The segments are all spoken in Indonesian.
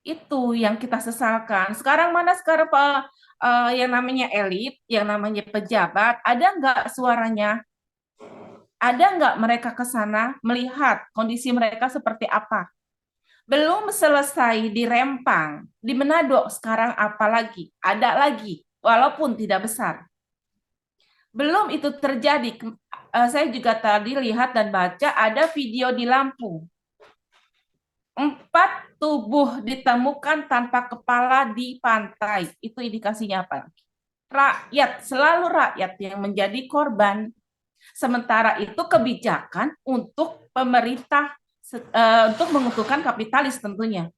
Itu yang kita sesalkan. Sekarang mana sekarang Pak, yang namanya elit, yang namanya pejabat, ada nggak suaranya? Ada nggak mereka ke sana melihat kondisi mereka seperti apa? Belum selesai di Rempang, di Manado sekarang apa lagi? Ada lagi, walaupun tidak besar. Belum itu terjadi. Saya juga tadi lihat dan baca ada video di Lampung. 4 tubuh ditemukan tanpa kepala di pantai. Itu indikasinya apa? Rakyat, selalu rakyat yang menjadi korban. Sementara itu kebijakan untuk pemerintah untuk menguntungkan kapitalis tentunya.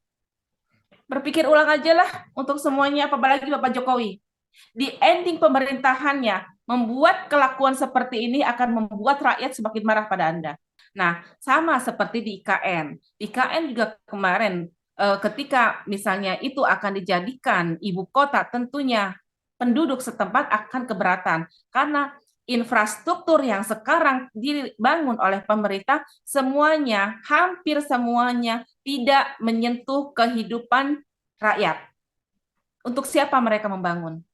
Berpikir ulang aja lah untuk semuanya, apalagi Bapak Jokowi. Di ending pemerintahannya, membuat kelakuan seperti ini akan membuat rakyat semakin marah pada Anda. Nah, sama seperti di IKN. IKN juga kemarin ketika misalnya itu akan dijadikan ibu kota, tentunya penduduk setempat akan keberatan karena infrastruktur yang sekarang dibangun oleh pemerintah semuanya, hampir semuanya tidak menyentuh kehidupan rakyat. Untuk siapa mereka membangun?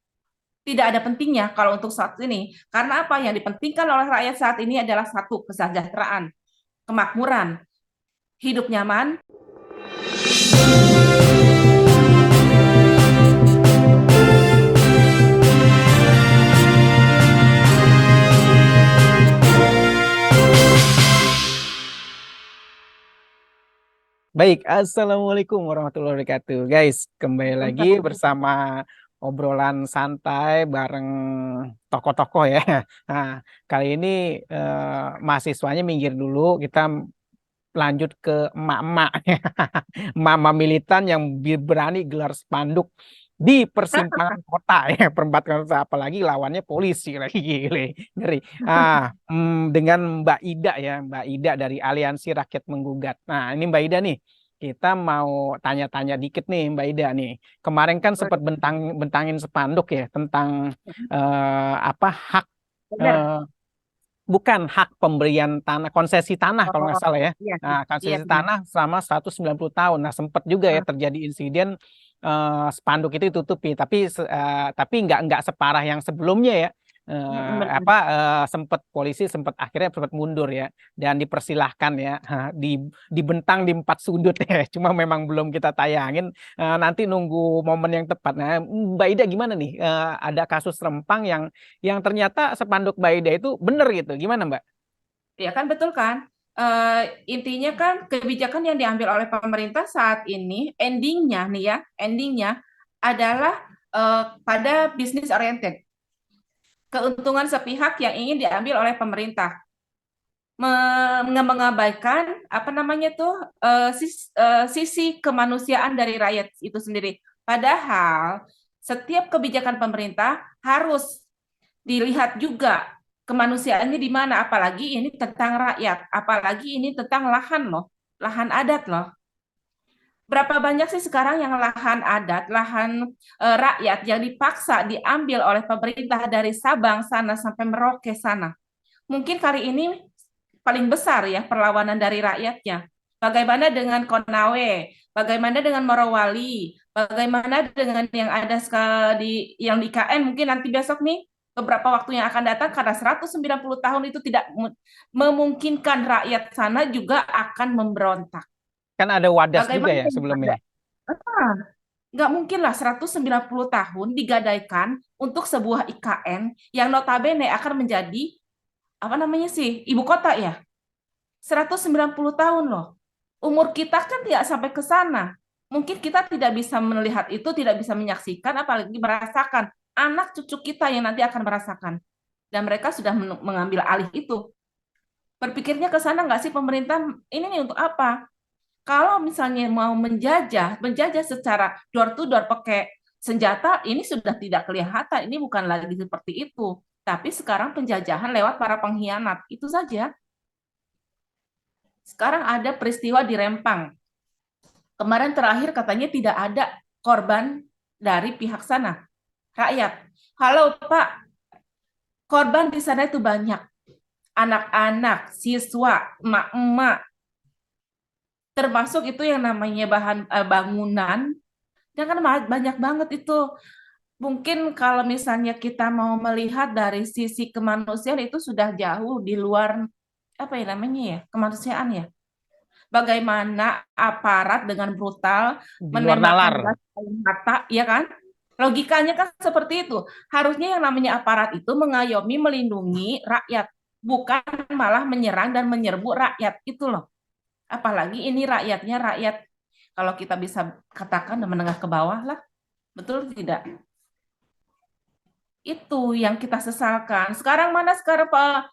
Tidak ada pentingnya kalau untuk saat ini. Karena apa yang dipentingkan oleh rakyat saat ini adalah satu, kesejahteraan, kemakmuran, hidup nyaman. Baik, Assalamualaikum warahmatullahi wabarakatuh. Guys, kembali lagi bersama obrolan santai bareng tokoh-tokoh ya. Nah, kali ini mahasiswanya minggir dulu, kita lanjut ke emak-emak. Emak-emak militan yang berani gelar spanduk di persimpangan kota ya, perempatan kota, apalagi lawannya polisi lagi gile, ngeri. Dengan Mbak Ida ya, Mbak Ida dari Aliansi Rakyat Menggugat. Nah, ini Mbak Ida nih, kita mau tanya-tanya dikit nih Mbak Ida nih. Kemarin kan sempat bentangin spanduk ya tentang apa hak Benar. eh, bukan hak pemberian tanah, konsesi tanah kalau nggak Oh, salah ya. iya, Nah, iya konsesi benar. tanah selama 190 tahun. Nah, sempat juga ya terjadi insiden spanduk itu ditutupi, tapi nggak separah yang sebelumnya ya. Benar. Sempat polisi sempat akhirnya sempat mundur ya dan dipersilahkan ya dibentang di 4 sudut ya. Cuma memang belum kita tayangin. Nanti nunggu momen yang tepat. Nah, Mbak Ida gimana nih? Ada kasus Rempang yang ternyata spanduk Baida itu benar gitu. Gimana, Mbak? Ya kan betul kan? Intinya kan kebijakan yang diambil oleh pemerintah saat ini endingnya nih ya, endingnya adalah pada bisnis oriented. Keuntungan sepihak yang ingin diambil oleh pemerintah. Mengabaikan apa namanya tuh sisi kemanusiaan dari rakyat itu sendiri. Padahal setiap kebijakan pemerintah harus dilihat juga kemanusiaannya di mana, apalagi ini tentang rakyat, apalagi ini tentang lahan loh, lahan adat loh. Berapa banyak sih sekarang yang lahan adat, lahan rakyat yang dipaksa diambil oleh pemerintah dari Sabang sana sampai Merauke sana. Mungkin kali ini paling besar ya perlawanan dari rakyatnya. Bagaimana dengan Konawe? Bagaimana dengan Morowali? Bagaimana dengan yang ada di yang di KN mungkin nanti besok nih beberapa waktu yang akan datang karena 190 tahun itu tidak memungkinkan rakyat sana juga akan memberontak. Kan ada Wadas juga Bagaimana ya dengan sebelumnya. ada? Nggak mungkin lah 190 tahun digadaikan untuk sebuah IKN yang notabene akan menjadi apa namanya sih ibu kota ya. 190 tahun loh. Umur kita kan tidak sampai ke sana. Mungkin kita tidak bisa melihat itu, tidak bisa menyaksikan, apalagi merasakan. Anak cucu kita yang nanti akan merasakan. Dan mereka sudah mengambil alih itu. Berpikirnya ke sana nggak sih pemerintah, ini nih untuk apa? Kalau misalnya mau menjajah secara door to door pakai senjata, ini sudah tidak kelihatan. Ini bukan lagi seperti itu. Tapi sekarang penjajahan lewat para pengkhianat. Itu saja. Sekarang ada peristiwa di Rempang. Kemarin terakhir katanya tidak ada korban dari pihak sana, rakyat. Halo Pak, korban di sana itu banyak. Anak-anak, siswa, emak-emak, termasuk itu yang namanya bangunan Jangan banyak banget itu. Mungkin kalau misalnya kita mau melihat dari sisi kemanusiaan itu sudah jauh di luar apa ya namanya ya, kemanusiaan ya. Bagaimana aparat dengan brutal Di luar nalar. menembakkan gas air mata, ya kan? Logikanya kan seperti itu. Harusnya yang namanya aparat itu mengayomi, melindungi rakyat, bukan malah menyerang dan menyerbu rakyat itu loh. Apalagi ini rakyatnya rakyat, kalau kita bisa katakan menengah ke bawah lah, betul tidak? Itu yang kita sesalkan. Sekarang mana sekarang Pak,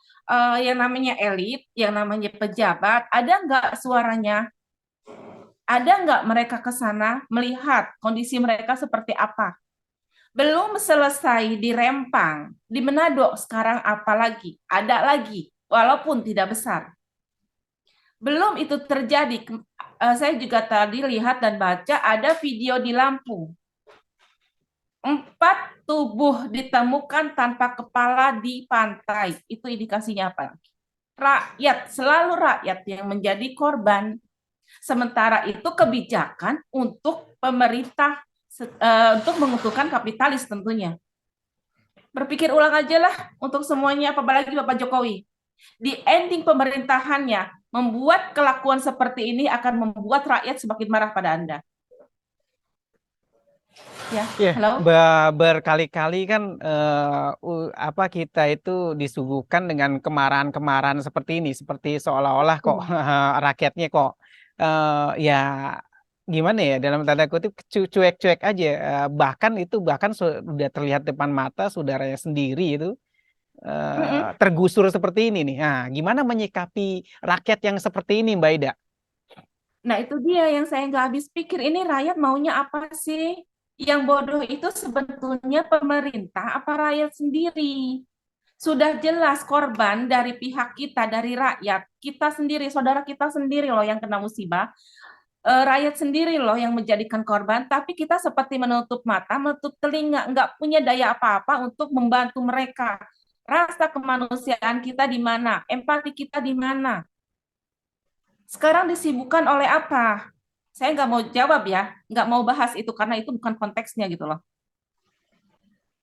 yang namanya elit, yang namanya pejabat, ada nggak suaranya? Ada nggak mereka ke sana melihat kondisi mereka seperti apa? Belum selesai di Rempang, di Manado sekarang apa lagi? Ada lagi, walaupun tidak besar. Belum itu terjadi. Saya juga tadi lihat dan baca ada video di Lampung. 4 tubuh ditemukan tanpa kepala di pantai. Itu indikasinya apa? Rakyat, selalu rakyat yang menjadi korban. Sementara itu kebijakan untuk pemerintah untuk menguntungkan kapitalis tentunya. Berpikir ulang aja lah untuk semuanya, apalagi Bapak Jokowi. Di ending pemerintahannya, membuat kelakuan seperti ini akan membuat rakyat semakin marah pada Anda. Ya, Iya, halo? berkali-kali kan apa kita itu disuguhkan dengan kemarahan-kemarahan seperti ini, seperti seolah-olah kok rakyatnya kok ya gimana ya dalam tanda kutip cuek-cuek aja. Bahkan itu bahkan sudah terlihat depan mata saudaranya sendiri itu tergusur seperti ini nih. Nah, gimana menyikapi rakyat yang seperti ini, Mbak Ida? Nah, itu dia yang saya nggak habis pikir. Ini rakyat maunya apa sih? Yang bodoh itu sebetulnya pemerintah apa rakyat sendiri? Sudah jelas korban dari pihak kita, dari rakyat. Kita sendiri, saudara kita sendiri loh yang kena musibah. Rakyat sendiri loh yang menjadikan korban, tapi kita seperti menutup mata, menutup telinga, nggak punya daya apa-apa untuk membantu mereka. Rasa kemanusiaan kita di mana? Empati kita di mana? Sekarang disibukkan oleh apa? Saya nggak mau jawab ya, nggak mau bahas itu karena itu bukan konteksnya gitu loh.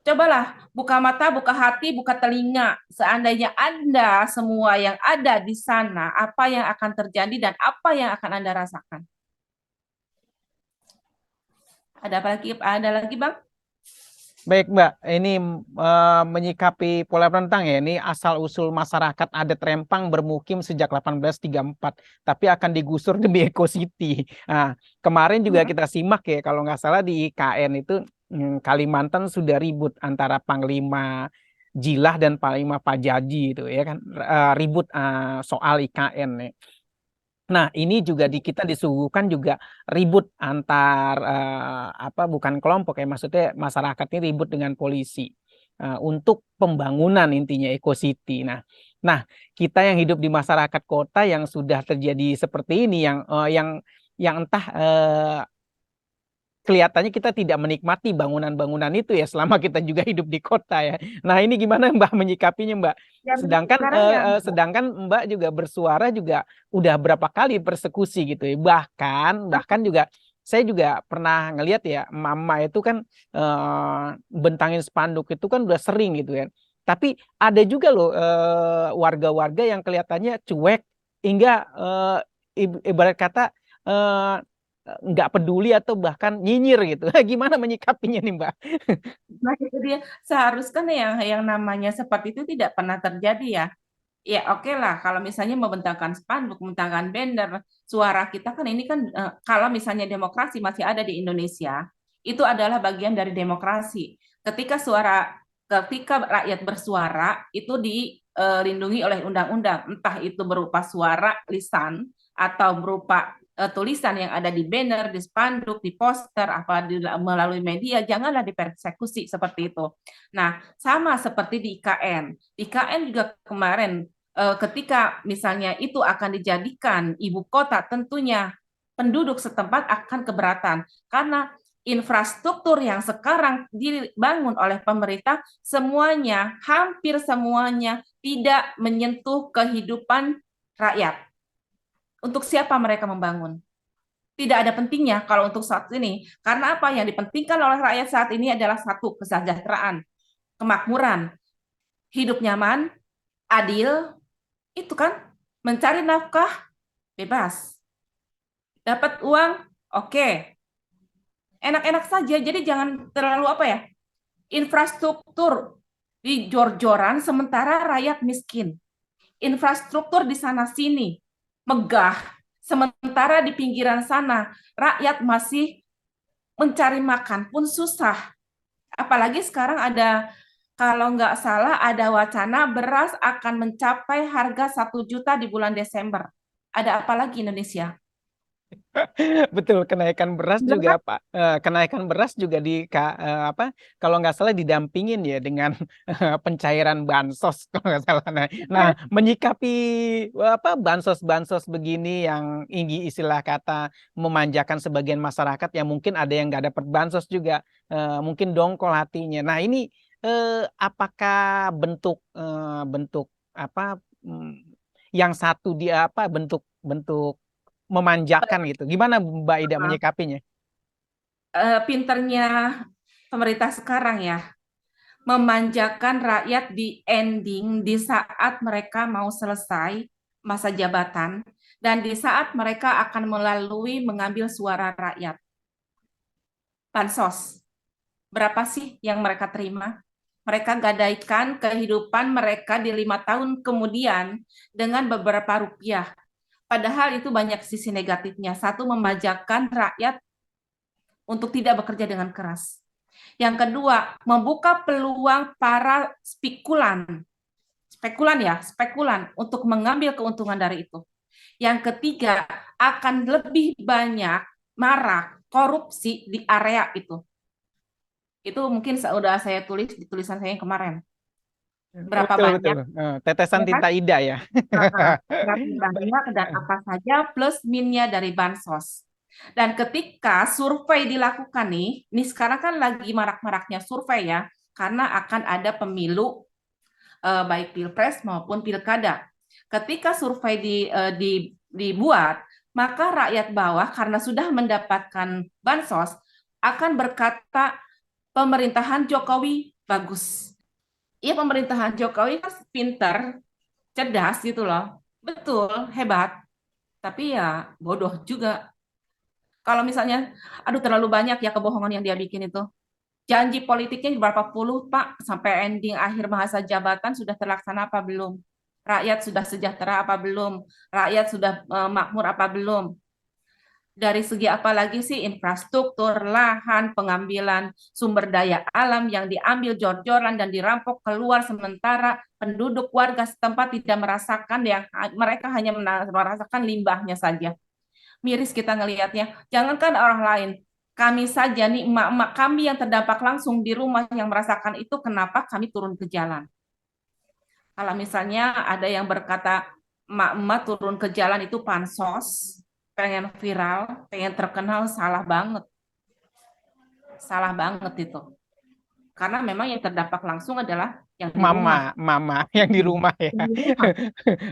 Cobalah buka mata, buka hati, buka telinga. Seandainya Anda semua yang ada di sana, apa yang akan terjadi dan apa yang akan Anda rasakan? Ada apa lagi? Ada lagi, Bang? Baik, Mbak. Ini menyikapi pola rentang ya. Ini asal-usul masyarakat adat Rempang bermukim sejak 1834, tapi akan digusur demi Eco City. Nah, kemarin juga kita simak ya, kalau nggak salah di IKN itu Kalimantan sudah ribut antara Panglima Jilah dan Panglima Pajaji itu ya kan. Ribut soal IKN ya. Nah, ini juga di kita disuguhkan juga ribut antar apa bukan kelompok ya, maksudnya masyarakat ini ribut dengan polisi untuk pembangunan intinya Eco City. Nah, kita yang hidup di masyarakat kota yang sudah terjadi seperti ini yang entah kelihatannya kita tidak menikmati bangunan-bangunan itu ya selama kita juga hidup di kota ya. Nah, ini gimana Mbak menyikapinya Mbak? Yang Sedangkan sekarang yang sedangkan Mbak juga bersuara juga udah berapa kali persekusi gitu ya. Bahkan juga saya juga pernah ngelihat ya mama itu kan bentangin spanduk itu kan udah sering gitu ya. Tapi ada juga loh warga-warga yang kelihatannya cuek hingga ibarat kata eh, nggak peduli atau bahkan nyinyir gitu. Gimana menyikapinya nih Mbak? nah itu dia seharusnya yang namanya seperti itu tidak pernah terjadi ya. Ya oke lah kalau misalnya membentangkan spanduk, membentangkan banner, suara kita kan ini kan kalau misalnya demokrasi masih ada di Indonesia, itu adalah bagian dari demokrasi. Ketika rakyat bersuara itu dilindungi oleh undang-undang, entah itu berupa suara lisan atau berupa tulisan yang ada di banner, di spanduk, di poster, melalui media, janganlah dipersekusi seperti itu. Nah, sama seperti di IKN. IKN juga kemarin ketika misalnya itu akan dijadikan ibu kota, tentunya penduduk setempat akan keberatan karena infrastruktur yang sekarang dibangun oleh pemerintah semuanya, hampir semuanya tidak menyentuh kehidupan rakyat. Untuk siapa mereka membangun? tidak ada pentingnya kalau untuk saat ini. Karena apa? Yang dipentingkan oleh rakyat saat ini adalah satu, kesejahteraan, kemakmuran, hidup nyaman, adil, itu kan mencari nafkah bebas, dapat uang, oke, enak-enak saja. Jadi jangan terlalu apa ya, infrastruktur di jor-joran sementara rakyat miskin. Infrastruktur di sana sini megah, sementara di pinggiran sana rakyat masih mencari makan pun susah. Apalagi sekarang ada, kalau nggak salah ada wacana beras akan mencapai harga 1 juta di bulan Desember. Ada apa lagi Indonesia? Betul, kenaikan beras juga Berat. Pak. Kenaikan beras juga apa? Kalau nggak salah didampingin ya dengan pencairan bansos kalau nggak salah. Nah, menyikapi apa bansos-bansos begini yang ingin istilah kata memanjakan sebagian masyarakat yang mungkin ada yang nggak dapat bansos juga, mungkin dongkol hatinya. Nah, ini apakah bentuk apa? Yang satu dia apa bentuk bentuk memanjakan gitu. Gimana Mbak Ida menyikapinya? Pinternya pemerintah sekarang ya, memanjakan rakyat di ending di saat mereka mau selesai masa jabatan dan di saat mereka akan melalui mengambil suara rakyat. Bansos, berapa sih yang mereka terima? Mereka gadaikan kehidupan mereka di 5 tahun kemudian dengan beberapa rupiah. Padahal itu banyak sisi negatifnya. Satu, memanjakan rakyat untuk tidak bekerja dengan keras. Yang kedua, membuka peluang para spekulan untuk mengambil keuntungan dari itu. Yang ketiga, akan lebih banyak marak korupsi di area itu. Itu mungkin sudah saya tulis di tulisan saya yang kemarin. Berapa Betul betul. banyak, Tetesan ya kan? tinta Ida ya. Berapa banyak dan apa saja plus minnya dari bansos. Dan ketika survei dilakukan nih, ini sekarang kan lagi marak-maraknya survei ya, karena akan ada pemilu baik pilpres maupun pilkada. Ketika survei dibuat, maka rakyat bawah karena sudah mendapatkan bansos akan berkata pemerintahan Jokowi bagus. Iya, pemerintahan Jokowi kan pinter, cerdas gitu loh. Betul, hebat. Tapi ya bodoh juga. Kalau misalnya, aduh terlalu banyak ya kebohongan yang dia bikin itu. Janji politiknya berapa puluh, Pak, sampai ending akhir masa jabatan sudah terlaksana apa belum? Rakyat sudah sejahtera apa belum? Rakyat sudah makmur apa belum? Dari segi apa lagi sih infrastruktur, lahan, pengambilan sumber daya alam yang diambil jor-joran dan dirampok keluar sementara penduduk warga setempat tidak merasakan, yang mereka hanya merasakan limbahnya saja. Miris kita ngelihatnya. Jangankan orang lain, kami saja nih emak-emak kami yang terdampak langsung di rumah yang merasakan itu, kenapa kami turun ke jalan. Kalau misalnya ada yang berkata emak-emak turun ke jalan itu pansos, pengen viral, pengen terkenal, salah banget. Salah banget itu. Karena memang yang terdampak langsung adalah yang di rumah. Mama yang di rumah ya. Yang di rumah.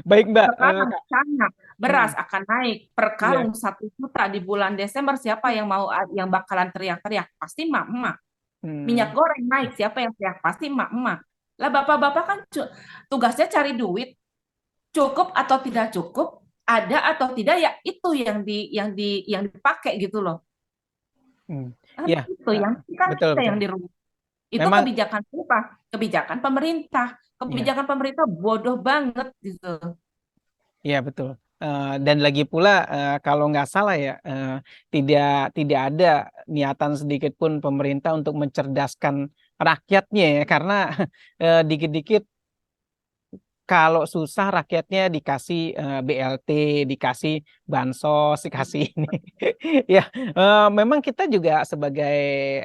Baik Mbak. Sekarang misalnya beras Hmm, akan naik per iya. karung 1 juta di bulan Desember, siapa yang mau, yang bakalan teriak-teriak? Pasti emak-emak. Minyak Hmm, goreng naik, siapa yang teriak? Pasti emak-emak. Lah bapak-bapak kan tugasnya cari duit, cukup atau tidak cukup, ada atau tidak ya itu yang dipakai gitu loh. hmm. Kan Iya, itu eh, yang kan betul kita betul. yang di rumah. Itu Memang kebijakan apa? Kebijakan pemerintah. ya. Kebijakan pemerintah bodoh banget gitu. Iya betul. Dan lagi pula kalau nggak salah ya tidak tidak ada niatan sedikit pun pemerintah untuk mencerdaskan rakyatnya ya karena dikit-dikit kalau susah rakyatnya dikasih BLT, dikasih bansos, dikasih ini. Ya, memang kita juga sebagai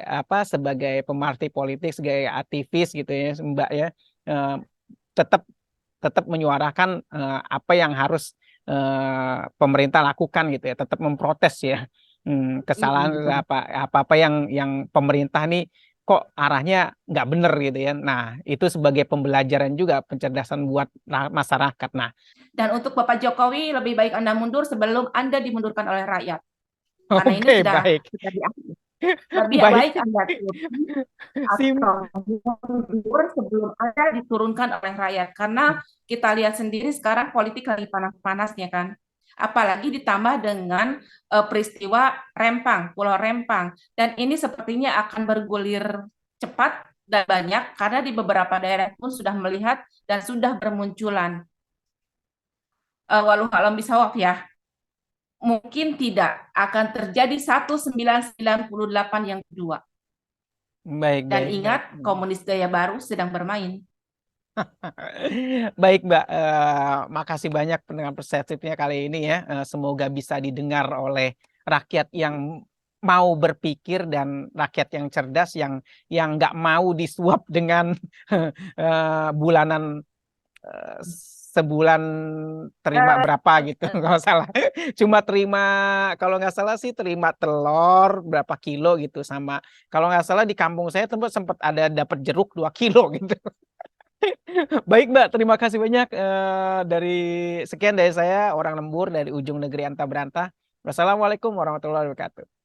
apa sebagai pemarti politik, sebagai aktivis gitu ya Mbak ya eh, tetap tetap menyuarakan apa yang harus pemerintah lakukan gitu ya, tetap memprotes ya Iya, kesalahan betul. apa-apa yang pemerintah nih kok arahnya nggak bener gitu ya. Nah, itu sebagai pembelajaran juga pencerdasan buat masyarakat. Nah, Dan untuk Bapak Jokowi, lebih baik Anda mundur sebelum Anda dimundurkan oleh rakyat. karena ini Oke, sudah baik. kita diambil. Lebih Baik. baik Anda cuti Sim. atau mundur sebelum Anda diturunkan oleh rakyat. Karena kita lihat sendiri sekarang politik lagi panas-panasnya kan. Apalagi ditambah dengan peristiwa Rempang, Pulau Rempang. Dan ini sepertinya akan bergulir cepat dan banyak karena di beberapa daerah pun sudah melihat dan sudah bermunculan. Walau alam bisawab ya, mungkin tidak akan terjadi 1998 yang kedua. Baik, Dan baik, baik. ingat, komunis gaya baru sedang bermain. Baik, Mbak. Makasih banyak pendengar perseptifnya kali ini ya. Semoga bisa didengar oleh rakyat yang mau berpikir dan rakyat yang cerdas yang nggak mau disuap dengan bulanan sebulan terima berapa gitu kalau salah. Cuma terima, kalau nggak salah sih terima telur berapa kilo gitu, sama kalau nggak salah di kampung saya tempat sempat ada dapat jeruk 2 kilo gitu. Baik Mbak, terima kasih banyak dari sekian dari saya, orang lembur dari ujung negeri Anta Berantah. Wassalamualaikum warahmatullahi wabarakatuh.